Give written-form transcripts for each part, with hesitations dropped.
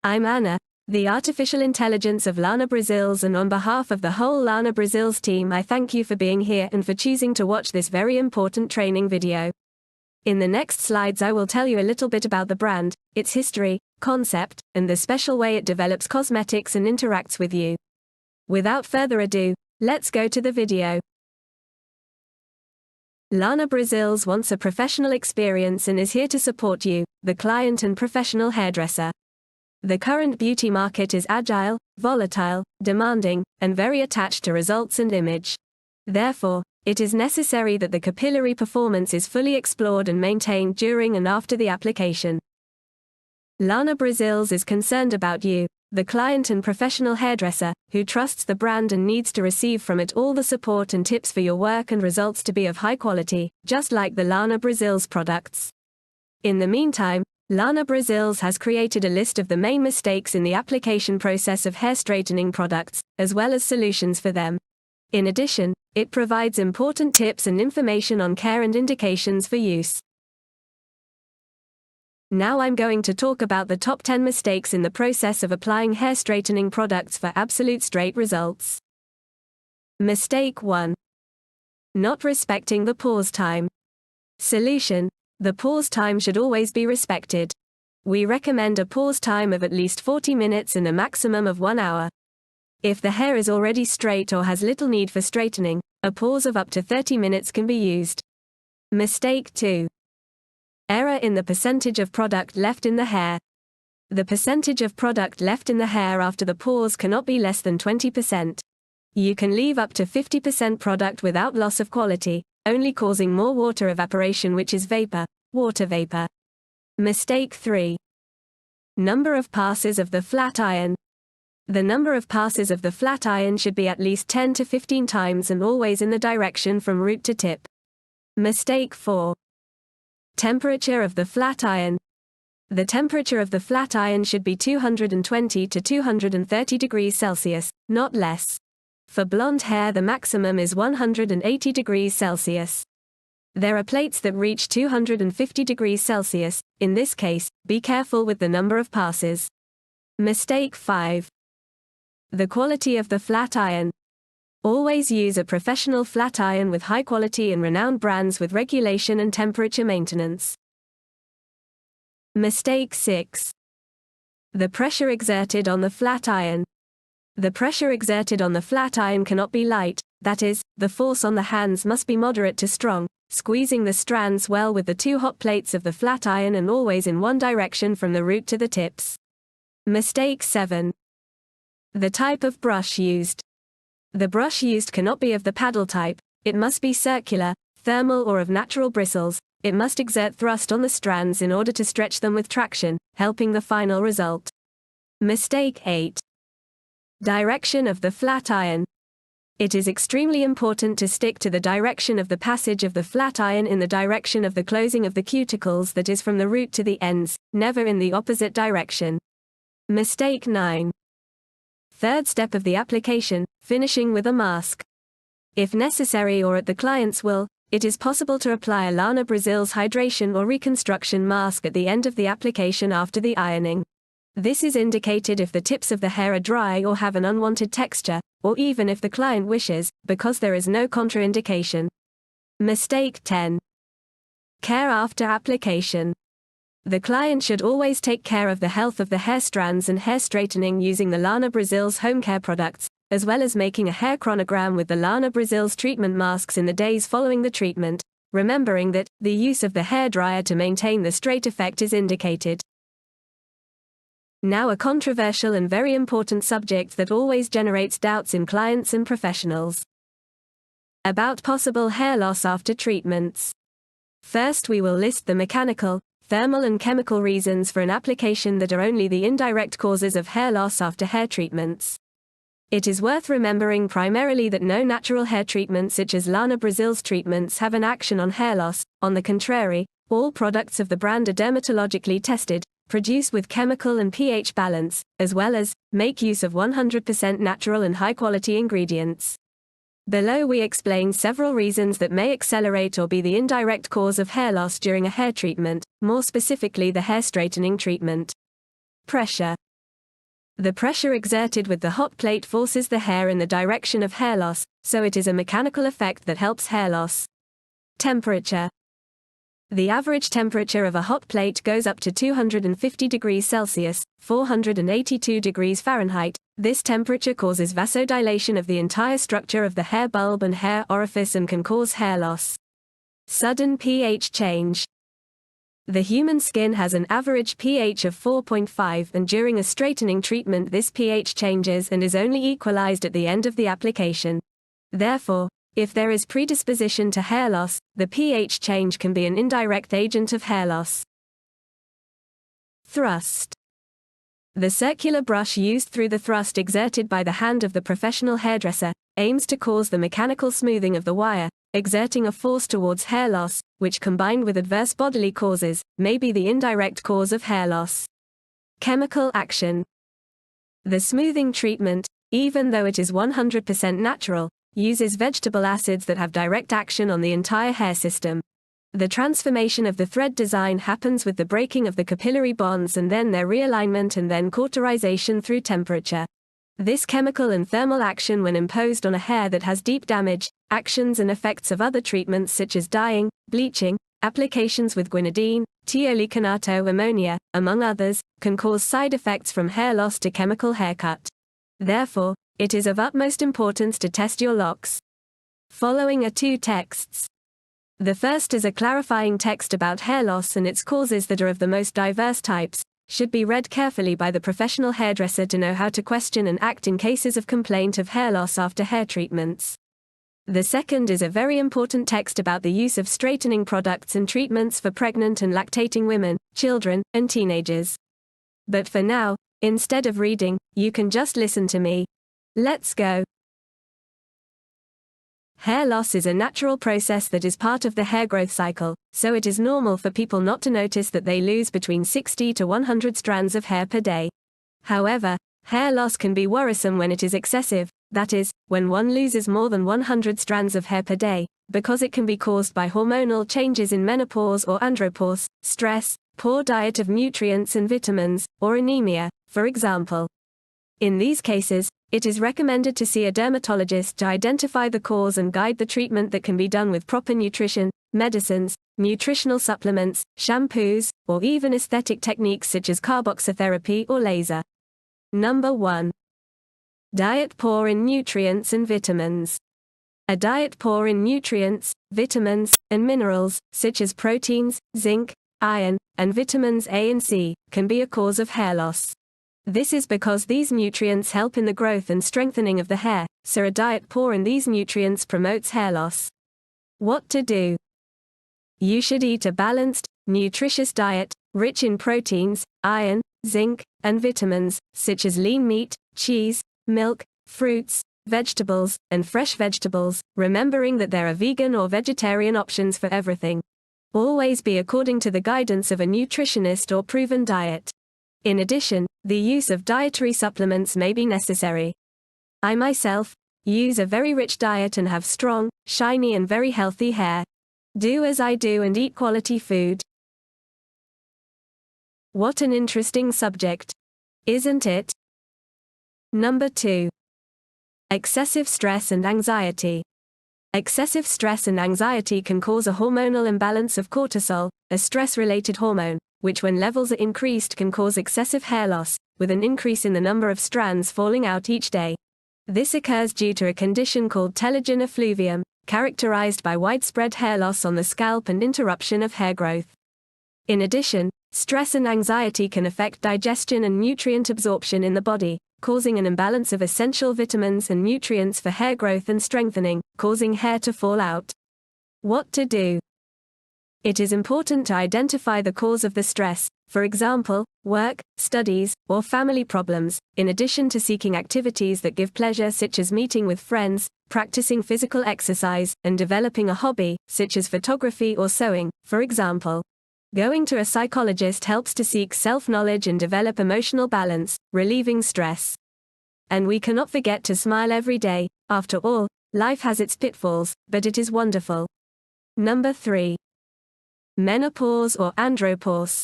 I'm Anna, the artificial intelligence of Lana Brasiles, and on behalf of the whole Lana Brasiles team, I thank you for being here and for choosing to watch this very important training video. In the next slides I will tell you a little bit about the brand, its history, concept, and the special way it develops cosmetics and interacts with you. Without further ado, let's go to the video. Lana Brasiles wants a professional experience and is here to support you, the client and professional hairdresser. The current beauty market is agile, volatile, demanding, and very attached to results and image. Therefore, it is necessary that the capillary performance is fully explored and maintained during and after the application. Lana Brasiles is concerned about you, the client and professional hairdresser, who trusts the brand and needs to receive from it all the support and tips for your work and results to be of high quality, just like the Lana Brasiles products. In the meantime, Lana Brasiles has created a list of the main mistakes in the application process of hair straightening products, as well as solutions for them. In addition, it provides important tips and information on care and indications for use. Now I'm going to talk about the top 10 mistakes in the process of applying hair straightening products for absolute straight results. Mistake 1. Not respecting the pause time. Solution: the pause time should always be respected. We recommend a pause time of at least 40 minutes and a maximum of 1 hour. If the hair is already straight or has little need for straightening, a pause of up to 30 minutes can be used. Mistake 2. Error in the percentage of product left in the hair. The percentage of product left in the hair after the pause cannot be less than 20%. You can leave up to 50% product without loss of quality, only causing more water evaporation, which is vapor, water vapor. Mistake 3. Number of passes of the flat iron. The number of passes of the flat iron should be at least 10 to 15 times and always in the direction from root to tip. Mistake 4. Temperature of the flat iron. The temperature of the flat iron should be 220 to 230 degrees Celsius, not less. For blonde hair the maximum is 180 degrees Celsius. There are plates that reach 250 degrees Celsius. In this case, be careful with the number of passes. Mistake 5. The quality of the flat iron. Always use a professional flat iron with high quality and renowned brands with regulation and temperature maintenance. Mistake 6. The pressure exerted on the flat iron. The pressure exerted on the flat iron cannot be light, that is, the force on the hands must be moderate to strong, squeezing the strands well with the two hot plates of the flat iron and always in one direction from the root to the tips. Mistake 7. The type of brush used. The brush used cannot be of the paddle type, it must be circular, thermal or of natural bristles. It must exert thrust on the strands in order to stretch them with traction, helping the final result. Mistake 8. Direction of the flat iron. It is extremely important to stick to the direction of the passage of the flat iron in the direction of the closing of the cuticles, that is from the root to the ends, never in the opposite direction. Mistake 9. Third step of the application, finishing with a mask. If necessary or at the client's will, it is possible to apply a Lana Brasiles hydration or reconstruction mask at the end of the application after the ironing. This is indicated if the tips of the hair are dry or have an unwanted texture, or even if the client wishes, because there is no contraindication. Mistake 10. Care after application. The client should always take care of the health of the hair strands and hair straightening using the Lana Brasiles home care products, as well as making a hair chronogram with the Lana Brasiles treatment masks in the days following the treatment, remembering that the use of the hairdryer to maintain the straight effect is indicated. Now a controversial and very important subject that always generates doubts in clients and professionals. About possible hair loss after treatments. First we will list the mechanical, thermal and chemical reasons for an application that are only the indirect causes of hair loss after hair treatments. It is worth remembering primarily that no natural hair treatments such as Lana Brasiles treatments have an action on hair loss. On the contrary, all products of the brand are dermatologically tested, produce with chemical and pH balance, as well as make use of 100% natural and high-quality ingredients. Below we explain several reasons that may accelerate or be the indirect cause of hair loss during a hair treatment, more specifically the hair straightening treatment. Pressure. The pressure exerted with the hot plate forces the hair in the direction of hair loss, so it is a mechanical effect that helps hair loss. Temperature. The average temperature of a hot plate goes up to 250 degrees Celsius, 482 degrees Fahrenheit. This temperature causes vasodilation of the entire structure of the hair bulb and hair orifice and can cause hair loss. Sudden pH change. The human skin has an average pH of 4.5, and during a straightening treatment this pH changes and is only equalized at the end of the application. Therefore, if there is predisposition to hair loss, the pH change can be an indirect agent of hair loss. Thrust. The circular brush used through the thrust exerted by the hand of the professional hairdresser aims to cause the mechanical smoothing of the wire, exerting a force towards hair loss, which combined with adverse bodily causes, may be the indirect cause of hair loss. Chemical action. The smoothing treatment, even though it is 100% natural, uses vegetable acids that have direct action on the entire hair system. The transformation of the thread design happens with the breaking of the capillary bonds and then their realignment and then cauterization through temperature. This chemical and thermal action, when imposed on a hair that has deep damage, actions and effects of other treatments such as dyeing, bleaching, applications with guanidine, tiolicanato ammonia, among others, can cause side effects from hair loss to chemical haircut. Therefore, it is of utmost importance to test your locks. Following are two texts. The first is a clarifying text about hair loss and its causes that are of the most diverse types, should be read carefully by the professional hairdresser to know how to question and act in cases of complaint of hair loss after hair treatments. The second is a very important text about the use of straightening products and treatments for pregnant and lactating women, children, and teenagers. But for now, instead of reading, you can just listen to me. Let's go. Hair loss is a natural process that is part of the hair growth cycle, so it is normal for people not to notice that they lose between 60 to 100 strands of hair per day. However, hair loss can be worrisome when it is excessive, that is, when one loses more than 100 strands of hair per day, because it can be caused by hormonal changes in menopause or andropause, stress, poor diet of nutrients and vitamins, or anemia, for example. In these cases, it is recommended to see a dermatologist to identify the cause and guide the treatment that can be done with proper nutrition, medicines, nutritional supplements, shampoos, or even aesthetic techniques such as carboxytherapy or laser. Number 1. Diet poor in nutrients and vitamins. A diet poor in nutrients, vitamins, and minerals, such as proteins, zinc, iron, and vitamins A and C, can be a cause of hair loss. This is because these nutrients help in the growth and strengthening of the hair, so a diet poor in these nutrients promotes hair loss. What to do? You should eat a balanced, nutritious diet, rich in proteins, iron, zinc, and vitamins, such as lean meat, cheese, milk, fruits, vegetables, and fresh vegetables, remembering that there are vegan or vegetarian options for everything. Always be according to the guidance of a nutritionist or proven diet. In addition, the use of dietary supplements may be necessary. I myself use a very rich diet and have strong, shiny and very healthy hair. Do as I do and eat quality food. What an interesting subject. Isn't it? Number 2. Excessive stress and anxiety. Excessive stress and anxiety can cause a hormonal imbalance of cortisol, a stress-related hormone, which when levels are increased can cause excessive hair loss, with an increase in the number of strands falling out each day. This occurs due to a condition called telogen effluvium, characterized by widespread hair loss on the scalp and interruption of hair growth. In addition, stress and anxiety can affect digestion and nutrient absorption in the body, causing an imbalance of essential vitamins and nutrients for hair growth and strengthening, causing hair to fall out. What to do? It is important to identify the cause of the stress, for example, work, studies, or family problems, in addition to seeking activities that give pleasure such as meeting with friends, practicing physical exercise, and developing a hobby, such as photography or sewing, for example. Going to a psychologist helps to seek self-knowledge and develop emotional balance, relieving stress. And we cannot forget to smile every day. After all, life has its pitfalls, but it is wonderful. Number 3. Menopause or andropause.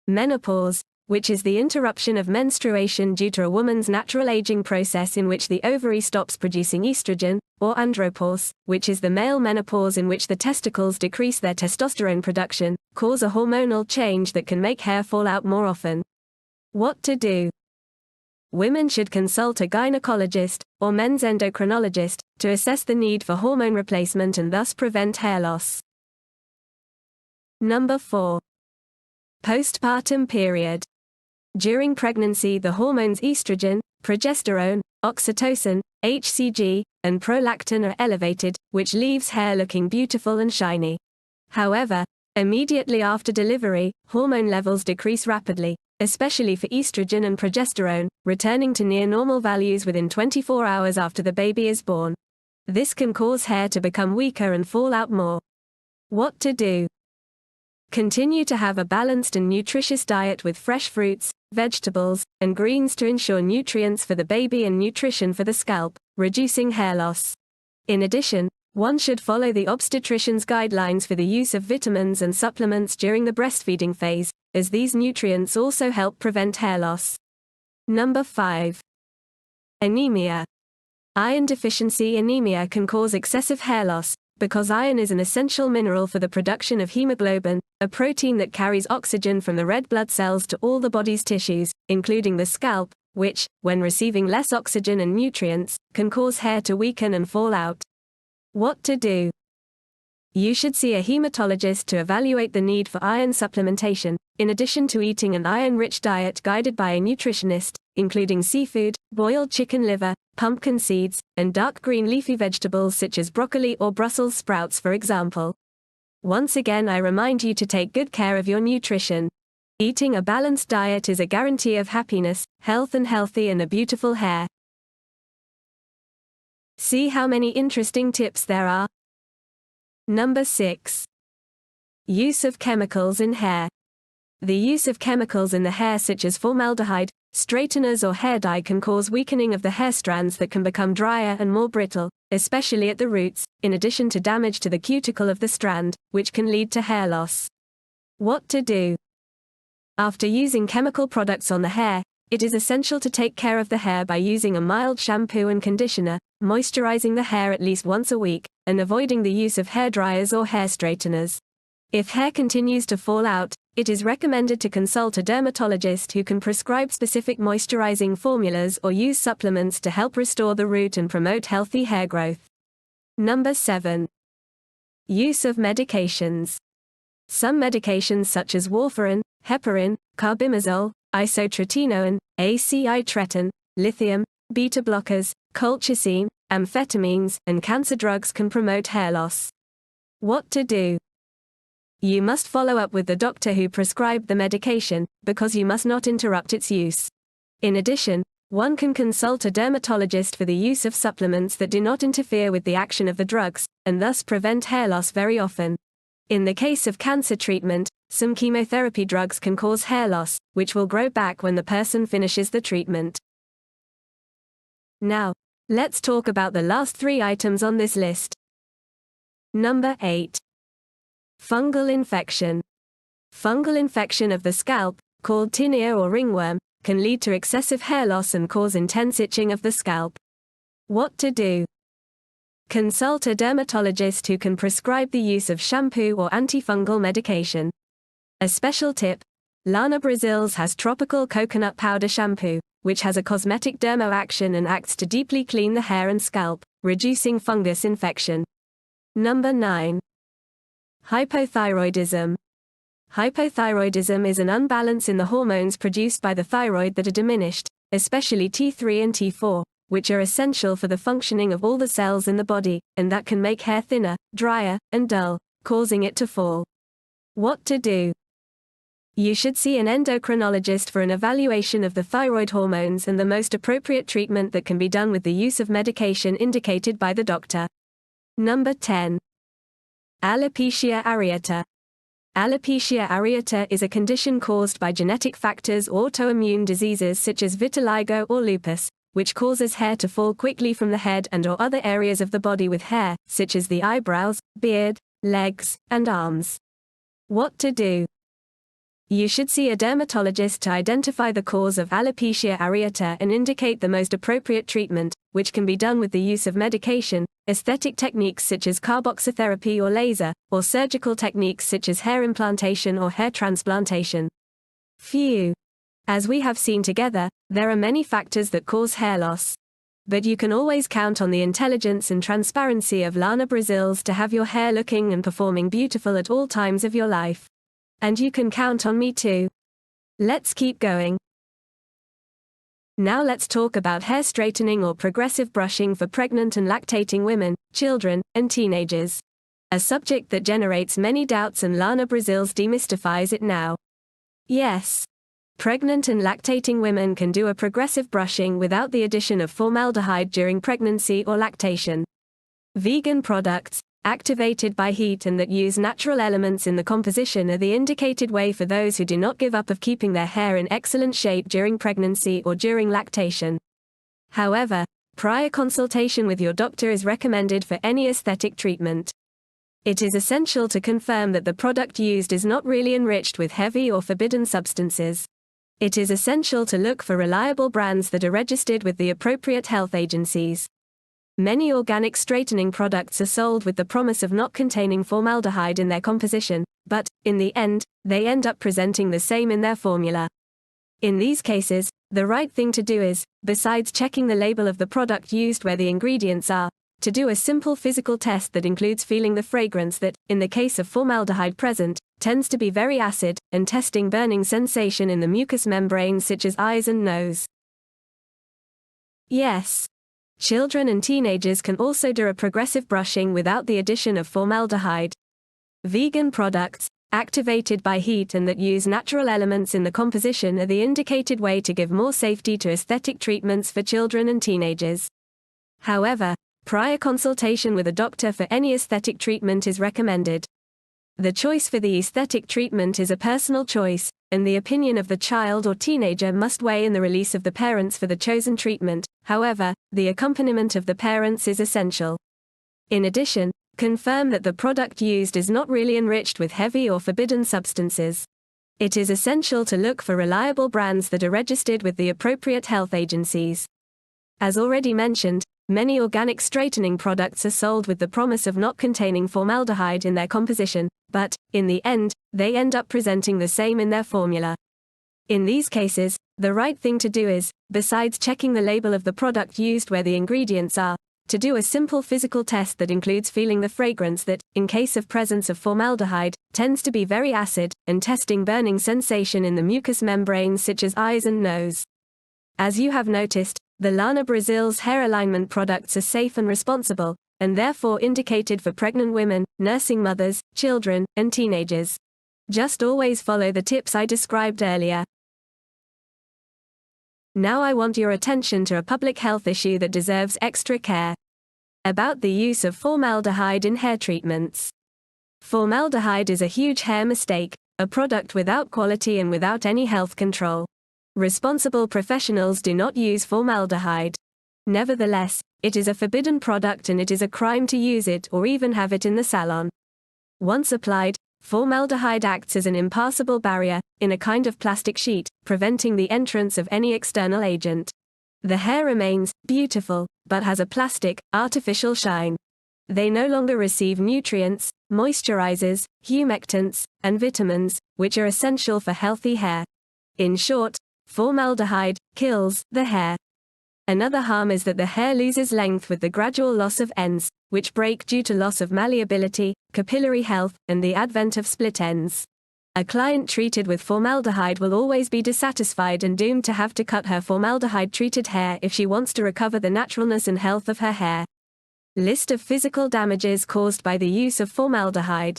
Menopause, which is the interruption of menstruation due to a woman's natural aging process in which the ovary stops producing estrogen, or andropause, which is the male menopause in which the testicles decrease their testosterone production, cause a hormonal change that can make hair fall out more often. What to do? Women should consult a gynecologist, or men's endocrinologist, to assess the need for hormone replacement and thus prevent hair loss. Number 4. Postpartum period. During pregnancy, the hormones estrogen, progesterone, oxytocin, HCG, and prolactin are elevated, which leaves hair looking beautiful and shiny. However, immediately after delivery, hormone levels decrease rapidly, especially for estrogen and progesterone, returning to near normal values within 24 hours after the baby is born. This can cause hair to become weaker and fall out more. What to do? Continue to have a balanced and nutritious diet with fresh fruits, vegetables, and greens to ensure nutrients for the baby and nutrition for the scalp, reducing hair loss. In addition, one should follow the obstetrician's guidelines for the use of vitamins and supplements during the breastfeeding phase, as these nutrients also help prevent hair loss. Number 5. Anemia. Iron deficiency anemia can cause excessive hair loss, because iron is an essential mineral for the production of hemoglobin, a protein that carries oxygen from the red blood cells to all the body's tissues, including the scalp, which, when receiving less oxygen and nutrients, can cause hair to weaken and fall out. What to do? You should see a hematologist to evaluate the need for iron supplementation, in addition to eating an iron-rich diet guided by a nutritionist, including seafood, boiled chicken liver, pumpkin seeds, and dark green leafy vegetables such as broccoli or Brussels sprouts, for example. Once again, I remind you to take good care of your nutrition. Eating a balanced diet is a guarantee of happiness, health and healthy and a beautiful hair. See how many interesting tips there are. Number 6. Use of chemicals in hair. The use of chemicals in the hair such as formaldehyde, straighteners or hair dye can cause weakening of the hair strands that can become drier and more brittle, especially at the roots, in addition to damage to the cuticle of the strand, which can lead to hair loss. What to do? After using chemical products on the hair, it is essential to take care of the hair by using a mild shampoo and conditioner, moisturizing the hair at least once a week, and avoiding the use of hair dryers or hair straighteners. If hair continues to fall out, it is recommended to consult a dermatologist who can prescribe specific moisturizing formulas or use supplements to help restore the root and promote healthy hair growth. Number 7. Use of medications. Some medications such as warfarin, heparin, carbimazole, isotretinoin, acitretin, lithium, beta blockers, colchicine, amphetamines, and cancer drugs can promote hair loss. What to do? You must follow up with the doctor who prescribed the medication, because you must not interrupt its use. In addition, one can consult a dermatologist for the use of supplements that do not interfere with the action of the drugs, and thus prevent hair loss very often. In the case of cancer treatment, some chemotherapy drugs can cause hair loss, which will grow back when the person finishes the treatment. Now, let's talk about the last 3 items on this list. Number 8. Fungal infection. Fungal infection of the scalp, called tinea or ringworm, can lead to excessive hair loss and cause intense itching of the scalp. What to do? Consult a dermatologist who can prescribe the use of shampoo or antifungal medication. A special tip: Lana Brasiles has tropical coconut powder shampoo, which has a cosmetic dermo action and acts to deeply clean the hair and scalp, reducing fungus infection. Number 9. Hypothyroidism. Hypothyroidism is an unbalance in the hormones produced by the thyroid that are diminished, especially T3 and T4, which are essential for the functioning of all the cells in the body, and that can make hair thinner, drier, and dull, causing it to fall. What to do? You should see an endocrinologist for an evaluation of the thyroid hormones and the most appropriate treatment that can be done with the use of medication indicated by the doctor. Number 10. Alopecia areata. Alopecia areata is a condition caused by genetic factors or autoimmune diseases such as vitiligo or lupus, which causes hair to fall quickly from the head and/or other areas of the body with hair, such as the eyebrows, beard, legs, and arms. What to do? You should see a dermatologist to identify the cause of alopecia areata and indicate the most appropriate treatment, which can be done with the use of medication, aesthetic techniques such as carboxytherapy or laser, or surgical techniques such as hair implantation or hair transplantation. Phew! As we have seen together, there are many factors that cause hair loss. But you can always count on the intelligence and transparency of Lana Brasiles to have your hair looking and performing beautiful at all times of your life. And you can count on me too. Let's keep going. Now let's talk about hair straightening or progressive brushing for pregnant and lactating women, children, and teenagers. A subject that generates many doubts, and Lana Brasiles demystifies it now. Yes. Pregnant and lactating women can do a progressive brushing without the addition of formaldehyde during pregnancy or lactation. Vegan products, activated by heat and that use natural elements in the composition, are the indicated way for those who do not give up of keeping their hair in excellent shape during pregnancy or during lactation. However, prior consultation with your doctor is recommended for any aesthetic treatment. It is essential to confirm that the product used is not really enriched with heavy or forbidden substances. It is essential to look for reliable brands that are registered with the appropriate health agencies. Many organic straightening products are sold with the promise of not containing formaldehyde in their composition, but, in the end, they end up presenting the same in their formula. In these cases, the right thing to do is, besides checking the label of the product used where the ingredients are, to do a simple physical test that includes feeling the fragrance that, in the case of formaldehyde present, tends to be very acid, and testing burning sensation in the mucous membranes such as eyes and nose. Yes. Children and teenagers can also do a progressive brushing without the addition of formaldehyde. Vegan products, activated by heat and that use natural elements in the composition, are the indicated way to give more safety to aesthetic treatments for children and teenagers. However, prior consultation with a doctor for any aesthetic treatment is recommended. The choice for the aesthetic treatment is a personal choice, and the opinion of the child or teenager must weigh in the release of the parents for the chosen treatment. However, the accompaniment of the parents is essential. In addition, confirm that the product used is not really enriched with heavy or forbidden substances. It is essential to look for reliable brands that are registered with the appropriate health agencies. As already mentioned, many organic straightening products are sold with the promise of not containing formaldehyde in their composition, but, in the end, they end up presenting the same in their formula. In these cases, the right thing to do is, besides checking the label of the product used where the ingredients are, to do a simple physical test that includes feeling the fragrance that, in case of presence of formaldehyde, tends to be very acid, and testing burning sensation in the mucous membranes such as eyes and nose. As you have noticed, the Lana Brasiles hair alignment products are safe and responsible, and therefore indicated for pregnant women, nursing mothers, children, and teenagers. Just always follow the tips I described earlier. Now I want your attention to a public health issue that deserves extra care. About the use of formaldehyde in hair treatments. Formaldehyde is a huge hair mistake, a product without quality and without any health control. Responsible professionals do not use formaldehyde. Nevertheless, it is a forbidden product and it is a crime to use it or even have it in the salon. Once applied, formaldehyde acts as an impassable barrier, in a kind of plastic sheet, preventing the entrance of any external agent. The hair remains beautiful, but has a plastic, artificial shine. They no longer receive nutrients, moisturizers, humectants, and vitamins, which are essential for healthy hair. In short, formaldehyde kills the hair. Another harm is that the hair loses length with the gradual loss of ends, which break due to loss of malleability, capillary health, and the advent of split ends. A client treated with formaldehyde will always be dissatisfied and doomed to have to cut her formaldehyde-treated hair if she wants to recover the naturalness and health of her hair. List of physical damages caused by the use of formaldehyde.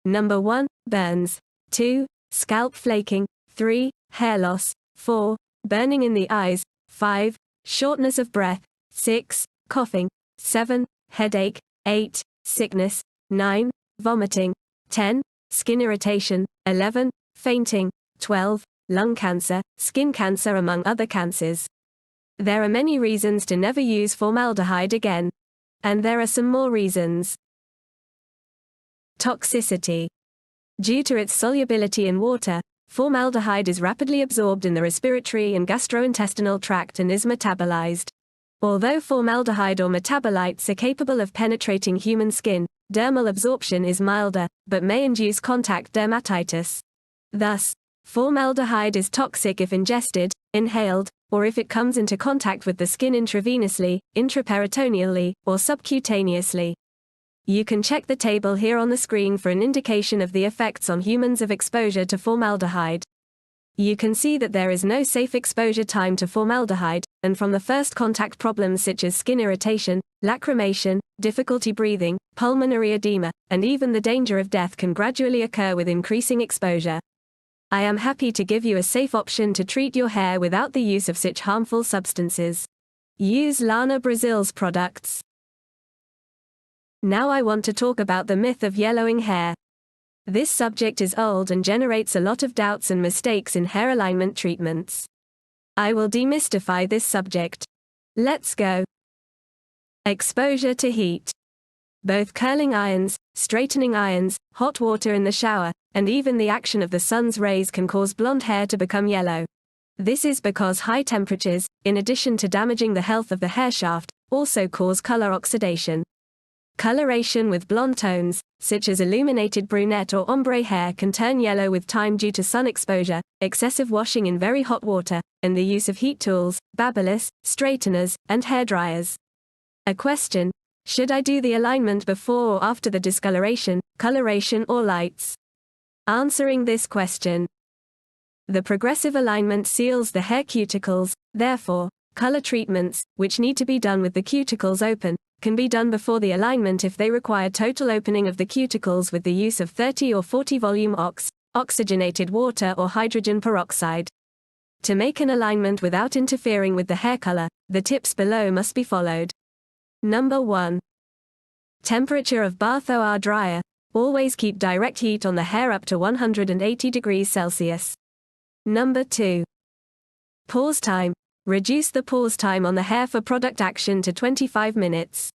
Number 1, burns. 2, scalp flaking. 3, hair loss. 4, burning in the eyes. 5, shortness of breath. 6, coughing. 7, headache. 8, sickness. 9, vomiting. 10, skin irritation. 11, fainting. 12, lung cancer, skin cancer among other cancers. There are many reasons to never use formaldehyde again. And there are some more reasons. Toxicity. Due to its solubility in water, Formaldehyde is rapidly absorbed in the respiratory and gastrointestinal tract and is metabolized. Although formaldehyde or metabolites are capable of penetrating human skin, dermal absorption is milder, but may induce contact dermatitis. Thus, formaldehyde is toxic if ingested, inhaled, or if it comes into contact with the skin intravenously, intraperitoneally, or subcutaneously. You can check the table here on the screen for an indication of the effects on humans of exposure to formaldehyde. You can see that there is no safe exposure time to formaldehyde, and from the first contact problems such as skin irritation, lacrimation, difficulty breathing, pulmonary edema, and even the danger of death can gradually occur with increasing exposure. I am happy to give you a safe option to treat your hair without the use of such harmful substances. Use Lana Brasiles products. Now I want to talk about the myth of yellowing hair. This subject is old and generates a lot of doubts and mistakes in hair alignment treatments. I will demystify this subject. Let's go. Exposure to heat. Both curling irons, straightening irons, hot water in the shower, and even the action of the sun's rays can cause blonde hair to become yellow. This is because high temperatures, in addition to damaging the health of the hair shaft, also cause color oxidation. Coloration with blonde tones, such as illuminated brunette or ombre hair, can turn yellow with time due to sun exposure, excessive washing in very hot water, and the use of heat tools, babblers, straighteners, and hair dryers. A question: should I do the alignment before or after the discoloration, coloration, or lights? Answering this question. The progressive alignment seals the hair cuticles, therefore, color treatments, which need to be done with the cuticles open, can be done before the alignment if they require total opening of the cuticles with the use of 30 or 40 volume oxygenated water or hydrogen peroxide. To make an alignment without interfering with the hair color, the tips below must be followed. Number 1. Temperature of bath or dryer. Always keep direct heat on the hair up to 180 degrees Celsius. Number 2. Pause time. Reduce the pause time on the hair for product action to 25 minutes.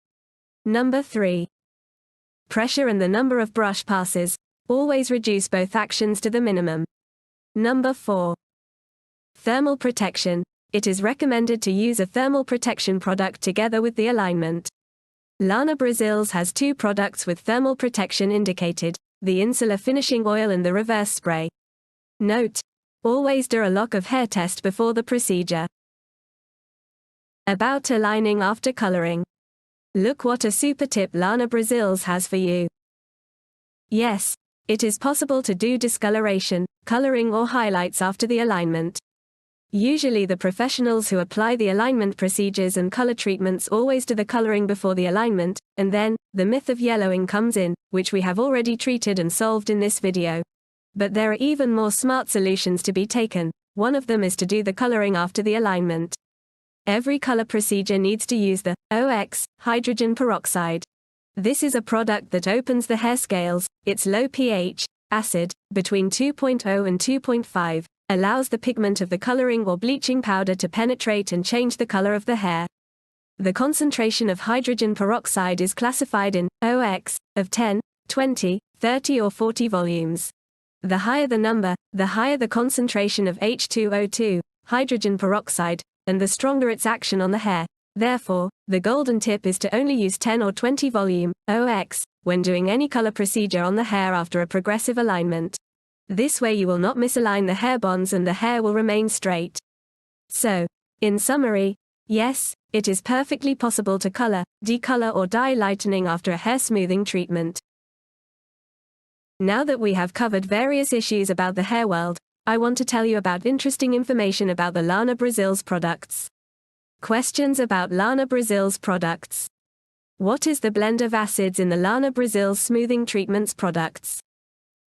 Number 3. Pressure and the number of brush passes. Always reduce both actions to the minimum. Number 4. Thermal protection. It is recommended to use a thermal protection product together with the alignment. Lana Brasiles has 2 products with thermal protection indicated, the insular finishing oil and the reverse spray. Note: always do a lock of hair test before the procedure. About aligning after coloring. Look what a super tip Lana Brasiles has for you. Yes, it is possible to do discoloration, coloring or highlights after the alignment. Usually the professionals who apply the alignment procedures and color treatments always do the coloring before the alignment, and then, the myth of yellowing comes in, which we have already treated and solved in this video. But there are even more smart solutions to be taken. One of them is to do the coloring after the alignment. Every color procedure needs to use the OX, hydrogen peroxide. This is a product that opens the hair scales. Its low pH, acid, between 2.0 and 2.5, allows the pigment of the coloring or bleaching powder to penetrate and change the color of the hair. The concentration of hydrogen peroxide is classified in OX of 10, 20, 30 or 40 volumes. The higher the number, the higher the concentration of H2O2, hydrogen peroxide, and the stronger its action on the hair. Therefore, the golden tip is to only use 10 or 20 volume OX when doing any color procedure on the hair after a progressive alignment. This way you will not misalign the hair bonds and the hair will remain straight. So, in summary, yes, it is perfectly possible to color, decolor or dye lightening after a hair smoothing treatment. Now that we have covered various issues about the hair world, I want to tell you about interesting information about the Lana Brasiles products. Questions about Lana Brasiles products. What is the blend of acids in the Lana Brasiles smoothing treatments products?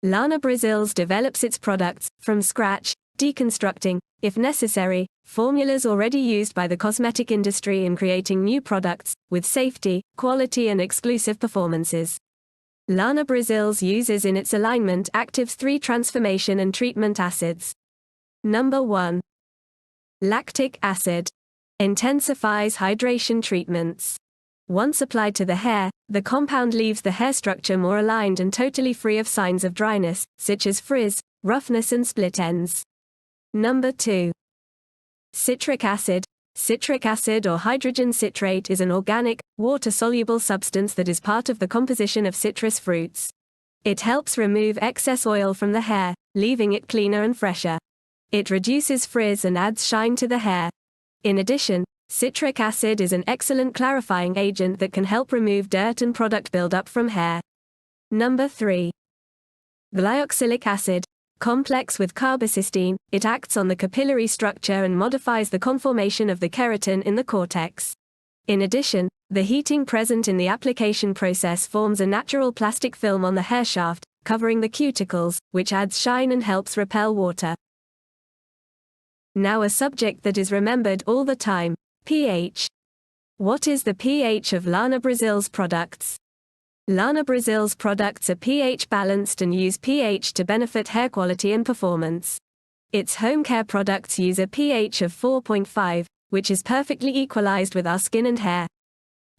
Lana Brasiles develops its products from scratch, deconstructing, if necessary, formulas already used by the cosmetic industry in creating new products, with safety, quality and exclusive performances. Lana Brasiles uses in its alignment actives 3 transformation and treatment acids. Number 1. Lactic acid. Intensifies hydration treatments. Once applied to the hair, the compound leaves the hair structure more aligned and totally free of signs of dryness, such as frizz, roughness and split ends. Number 2. Citric acid. Citric acid or hydrogen citrate is an organic, water-soluble substance that is part of the composition of citrus fruits. It helps remove excess oil from the hair, leaving it cleaner and fresher. It reduces frizz and adds shine to the hair. In addition, citric acid is an excellent clarifying agent that can help remove dirt and product buildup from hair. Number 3. Glyoxylic acid. Complex with carbocysteine, it acts on the capillary structure and modifies the conformation of the keratin in the cortex. In addition, the heating present in the application process forms a natural plastic film on the hair shaft, covering the cuticles, which adds shine and helps repel water. Now a subject that is remembered all the time: pH. What is the pH of Lana Brasiles products? Lana Brasiles products are pH balanced and use pH to benefit hair quality and performance. Its home care products use a pH of 4.5, which is perfectly equalized with our skin and hair.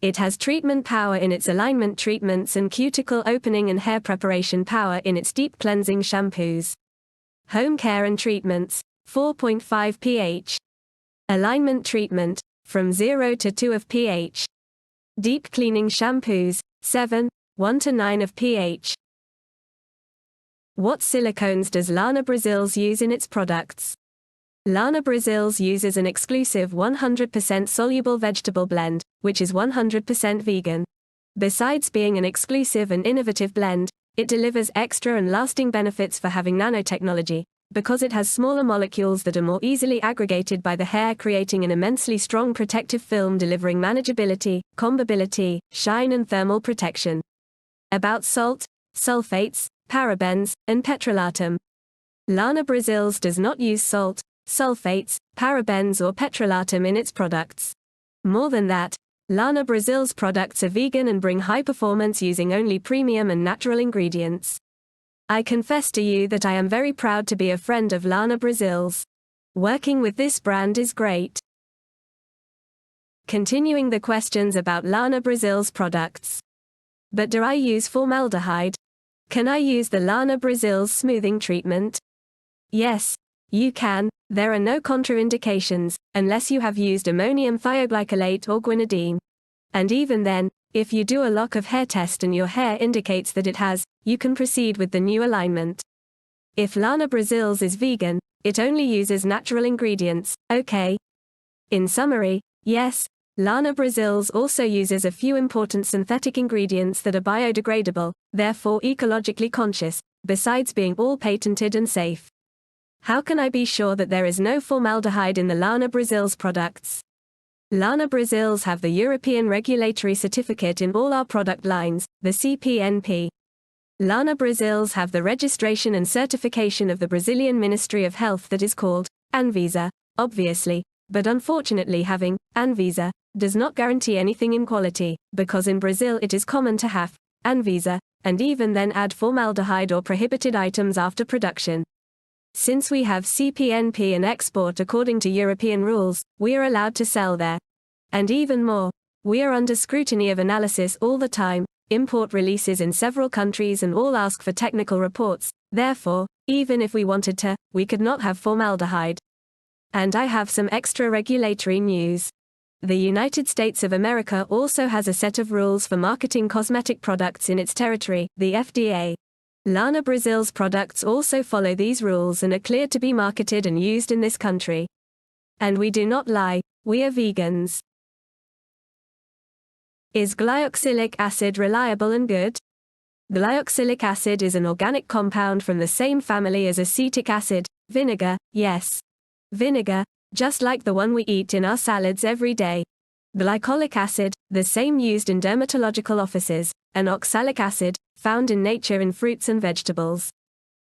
It has treatment power in its alignment treatments and cuticle opening and hair preparation power in its deep cleansing shampoos. Home care and treatments, 4.5 pH. Alignment treatment, from 0 to 2 of pH. Deep cleaning shampoos, 7, 1 to 9 of pH. What silicones does Lana Brasiles use in its products? Lana Brasiles uses an exclusive 100% soluble vegetable blend, which is 100% vegan. Besides being an exclusive and innovative blend, it delivers extra and lasting benefits for having nanotechnology, because it has smaller molecules that are more easily aggregated by the hair, creating an immensely strong protective film delivering manageability, combability, shine and thermal protection. About salt, sulfates, parabens, and petrolatum. Lana Brasiles does not use salt, sulfates, parabens or petrolatum in its products. More than that, Lana Brasiles products are vegan and bring high performance using only premium and natural ingredients. I confess to you that I am very proud to be a friend of Lana Brasiles. Working with this brand is great. Continuing the questions about Lana Brasiles products. But do I use formaldehyde? Can I use the Lana Brasiles smoothing treatment? Yes, you can. There are no contraindications, unless you have used ammonium thioglycolate or guanidine. And even then, if you do a lock of hair test and your hair indicates that it has, you can proceed with the new alignment. If Lana Brasiles is vegan, it only uses natural ingredients, okay? In summary, yes, Lana Brasiles also uses a few important synthetic ingredients that are biodegradable, therefore ecologically conscious, besides being all patented and safe. How can I be sure that there is no formaldehyde in the Lana Brasiles products? Lana Brasiles have the European regulatory certificate in all our product lines, the CPNP. Lana Brasiles have the registration and certification of the Brazilian Ministry of Health that is called Anvisa, obviously, but unfortunately having Anvisa does not guarantee anything in quality, because in Brazil it is common to have Anvisa, and even then add formaldehyde or prohibited items after production. Since we have CPNP and export according to European rules, we are allowed to sell there. And even more, we are under scrutiny of analysis all the time, import releases in several countries and all ask for technical reports, therefore, even if we wanted to, we could not have formaldehyde. And I have some extra regulatory news. The United States of America also has a set of rules for marketing cosmetic products in its territory, the FDA. Lana Brasiles products also follow these rules and are cleared to be marketed and used in this country. And we do not lie, we are vegans. Is glyoxylic acid reliable and good? Glyoxylic acid is an organic compound from the same family as acetic acid, vinegar, yes. Vinegar, just like the one we eat in our salads every day. Glycolic acid, the same used in dermatological offices, and oxalic acid, found in nature in fruits and vegetables.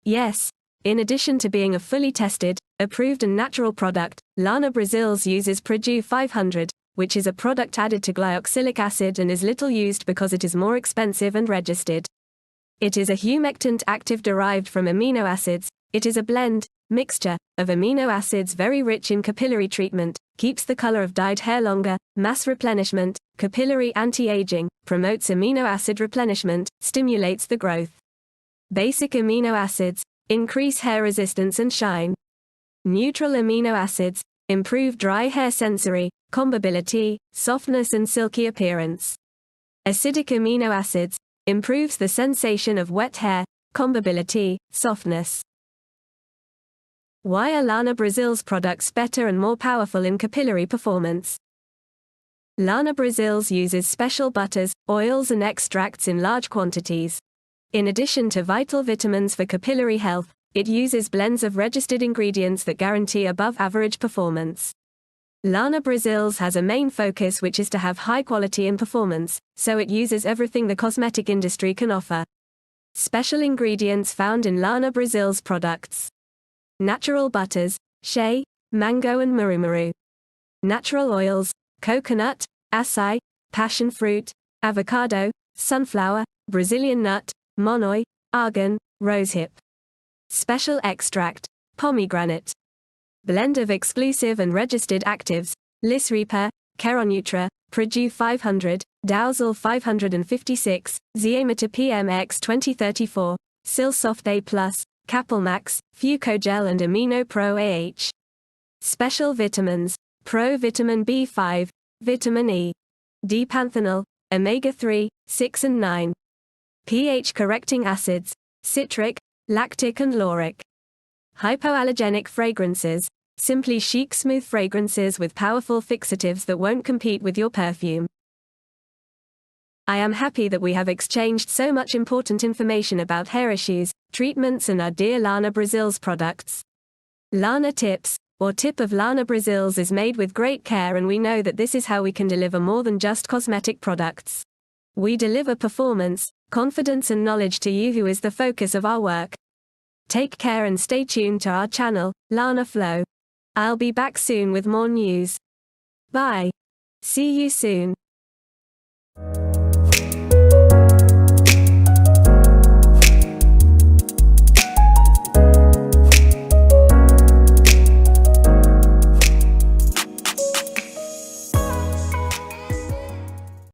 Yes, in addition to being a fully tested, approved and natural product, Lana Brasiles uses Produce 500, which is a product added to glyoxylic acid and is little used because it is more expensive and registered. It is a humectant active derived from amino acids. It is a blend, mixture, of amino acids very rich in capillary treatment, keeps the color of dyed hair longer, mass replenishment, capillary anti-aging, promotes amino acid replenishment, stimulates the growth. Basic amino acids, increase hair resistance and shine. Neutral amino acids, improve dry hair sensory, combability, softness and silky appearance. Acidic amino acids, improves the sensation of wet hair, combability, softness. Why are Lana Brasiles products better and more powerful in capillary performance? Lana Brasiles uses special butters, oils and extracts in large quantities. In addition to vital vitamins for capillary health, it uses blends of registered ingredients that guarantee above-average performance. Lana Brasiles has a main focus which is to have high quality in performance, so it uses everything the cosmetic industry can offer. Special ingredients found in Lana Brasiles products. Natural butters, shea, mango and murumuru. Natural oils, coconut, acai, passion fruit, avocado, sunflower, Brazilian nut, monoi, argan, rosehip. Special extract, pomegranate. Blend of exclusive and registered actives, Lisrepa, Keronutra, Produ 500, Dowsal 556, Zeamata PMX 2034, Silsoft A+, Capilmax, Fucogel and Amino Pro AH. Special vitamins, Pro Vitamin B5, Vitamin E, D-panthenol, omega-3, 6 and 9. pH correcting acids, citric, lactic and lauric. Hypoallergenic fragrances, simply chic smooth fragrances with powerful fixatives that won't compete with your perfume. I am happy that we have exchanged so much important information about hair issues, treatments and our dear Lana Brasiles products. Lana Tips, or tip of Lana Brasiles is made with great care, and we know that this is how we can deliver more than just cosmetic products. We deliver performance, confidence and knowledge to you, who is the focus of our work. Take care and stay tuned to our channel, Lana Flow. I'll be back soon with more news. Bye. See you soon.